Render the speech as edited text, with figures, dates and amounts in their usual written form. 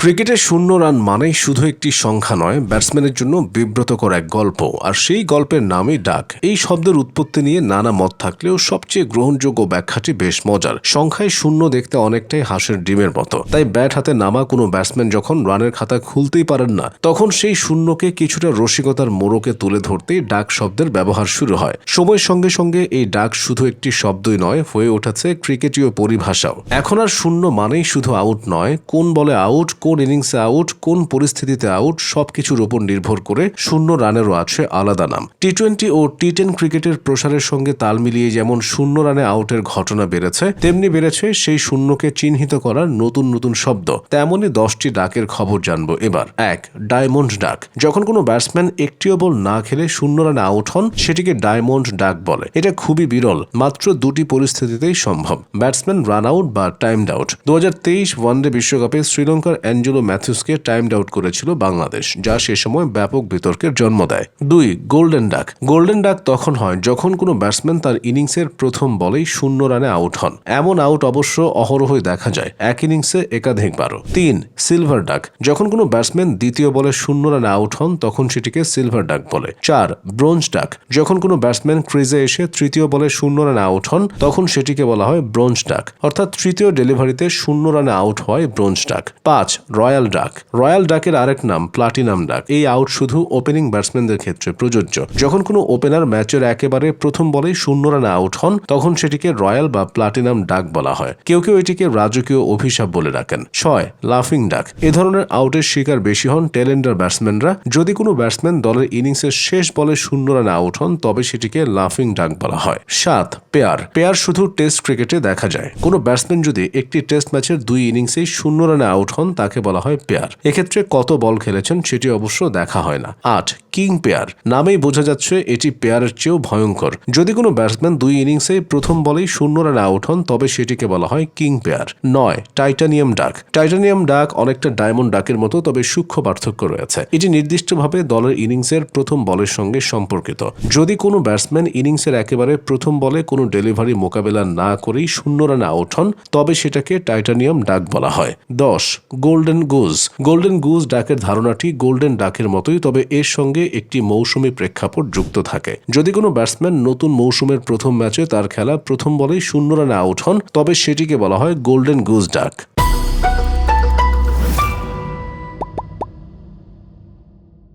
ক্রিকেটে শূন্য রান মানেই শুধু একটি সংখ্যা নয়, ব্যাটসম্যানের জন্য বিব্রতকর এক গল্প। আর সেই গল্পের নামই ডাক। এই শব্দের উৎপত্তি নিয়ে নানা মত থাকলেও সবচেয়ে গ্রহণযোগ্য ব্যাখ্যাটি বেশ মজার। সংখ্যায় শূন্য দেখতে অনেকটাই হাঁসের ডিমের মতো, তাই ব্যাট হাতে নামা কোনো ব্যাটসম্যান যখন রানের খাতা খুলতেই পারেন না, তখন সেই শূন্যকে কিছুটা রসিকতার মোড়কে তুলে ধরতেই ডাক শব্দের ব্যবহার শুরু হয়। সময়ের সঙ্গে সঙ্গে এই ডাক শুধু একটি শব্দই নয়, হয়ে উঠেছে ক্রিকেটীয় পরিভাষাও। এখন আর শূন্য মানেই শুধু আউট নয়, কোন বলে আউট, কোন ইনিংসে আউট, কোন পরিস্থিতিতে আউট, সবকিছুর উপর নির্ভর করে শূন্য রানেরও আছে আলাদা নাম। টি-20 ও টি-10 ক্রিকেটের প্রসারের সঙ্গে তাল মিলিয়ে যেমন শূন্য রানে আউটের ঘটনা বেড়েছে, তেমনি বেড়েছে সেই শূন্যকে চিহ্নিত করার নতুন নতুন শব্দ। তেমনই 10টি ডাকের খবর জানবো এবার। 1. ডায়মন্ড ডাক। যখন কোনো ব্যাটসম্যান একটিও বল না খেলে শূন্য রানে আউট হন, সেটিকে ডায়মন্ড ডাক বলে। এটা খুবই বিরল, মাত্র দুটি পরিস্থিতিতেই সম্ভব: ব্যাটসম্যান রান আউট বা টাইমড আউট। 2023 ওয়ানডে বিশ্বকাপে শ্রীলঙ্কার অ্যাঞ্জেলো ম্যাথিউসকে টাইমড আউট করেছিল বাংলাদেশ, যা সে সময় ব্যাপক বিতর্কের জন্ম দেয়। 2. Golden duck. গোল্ডেন ডাক তখন হয় যখন কোনো ব্যাটসম্যান তার ইনিংসের প্রথম বলেই শূন্য রানে আউট হন। এমন আউট অবশ্য অহরহই দেখা যায়, এক ইনিংসে একাধিকবারও। 3. সিলভার ডাক। যখন কোনো ব্যাটসম্যান দ্বিতীয় বলে শূন্য রানে আউট হন, তখন সেটিকে সিলভার ডাক বলে। 4. ব্রোঞ্জ ডাক। যখন কোনো ব্যাটসম্যান ক্রিজে এসে তৃতীয় বলে শূন্য রানে আউট হন, তখন সেটিকে বলা হয় ব্রোঞ্জ ডাক, অর্থাৎ তৃতীয় ডেলিভারিতে শূন্য রানে আউট হয় ব্রোঞ্জ ডাক। 5. রয়্যাল ডাক। রয়্যাল ডাকের আরেক নাম প্লাটিনাম ডাক। এই আউট শুধু ওপেনিং ব্যাটসম্যানদের ক্ষেত্রে প্রযোজ্য। যখন কোনো ওপেনার ম্যাচের একেবারে প্রথম বলেই শূন্য রানে আউট হন, তখন সেটিকে রয়্যাল বা প্লাটিনাম ডাক বলা হয়। কেউ কেউ এটিকে রাজকীয় অভিশাপ বলে রাখেন। 6. লাফিং ডাক। এ ধরনের আউটের শিকার বেশি হন টেলেন্ডার ব্যাটসম্যানরা। যদি কোনো ব্যাটসম্যান দলের ইনিংসের শেষ বলে শূন্য রানে আউট হন, তবে সেটিকে লাফিং ডাক বলা হয়। 7. পেয়ার। পেয়ার শুধু টেস্ট ক্রিকেটে দেখা যায়। কোনো ব্যাটসম্যান যদি একটি টেস্ট ম্যাচের 2 ইনিংসেই শূন্য রানে আউট হন, তাকে বলা হয় পেয়ার। এক্ষেত্রে কত বল খেলেছেন সেটি অবশ্য দেখা হয় না। 8. King pair. নামেই বোঝা যাচ্ছে এটি পেয়ারের চেয়েও ভয়ঙ্কর। যদি কোনো ব্যাটসম্যান 2 ইনিংসে প্রথম বলেই শূন্য রানে আউট হন, তবে সেটিকে বলা হয় কিং পেয়ার। 9. টাইটানিয়াম ডাক। টাইটানিয়াম ডাক অনেকটা ডায়মন্ড ডাকের মতো, তবে সূক্ষ্ম পার্থক্য রয়েছে। এটি নির্দিষ্টভাবে দলের ইনিংসের প্রথম বলের সঙ্গে সম্পর্কিত। যদি কোনো ব্যাটসম্যান ইনিংসের একেবারে প্রথম বলে কোনো ডেলিভারি মোকাবেলা না করেই শূন্য রানে আউট হন, তবে সেটাকে টাইটানিয়াম ডাক বলা হয়। 10. Golden Goodge. গোল্ডেন গুজ ডাকের ধারণাটি গোল্ডেন ডাকের মতোই, তবে এর সঙ্গে একটি মৌসুমী প্রেক্ষাপট যুক্ত থাকে। যদি কোনো ব্যাটসম্যান নতুন মৌসুমের প্রথম ম্যাচে তার খেলা প্রথম বলেই শূন্য রানে আউট হন, তবে সেটিকে বলা হয় গোল্ডেন গুজ ডাক।